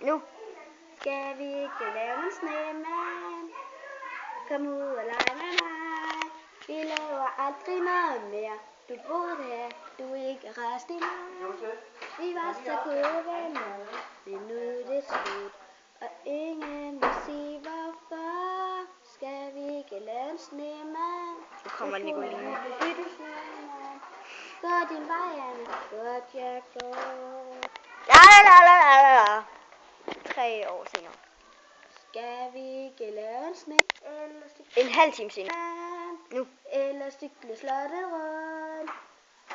Nu. Skal vi ikke lave en snemand? Kom ud og lege med mig. Vi laver aldrig noget mere. Du boede her, du er ikke rest i mig. Vi var så gode venner, men nu er det slut. Og ingen vil sige hvorfor. Skal vi ikke lave en snemand? Nu kommer Nicoline. Gå din vej, Anna. Godt jeg går. La. 3 år senere. Skal vi ikke lave en sne? En halv time senere. Nu. Eller cykle slottet rundt.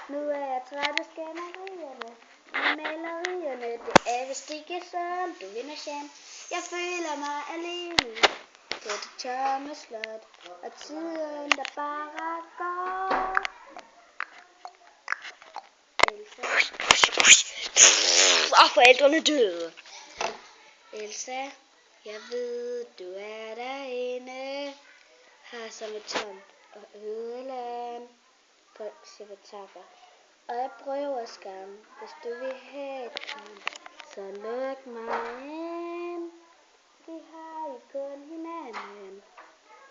Nu er jeg træt af skænderierne. Malerierne, det er vist ikke sådan. Du vinder chance. Jeg føler mig alene på det tomme slot. Og tiden der bare går. Og forældrene døde. Elsa, jeg ved, du er derinde. Har som et tomt og ødeland på sekretarier. Og jeg prøver skam, hvis du vil have et kram, så luk mig ind. Vi har jo kun hinanden,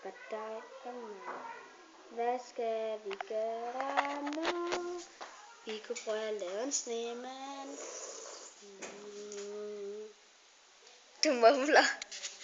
bare dig og mig. Hvad skal vi gøre nu? Vi kunne prøve at lave en snemand. Du mumler.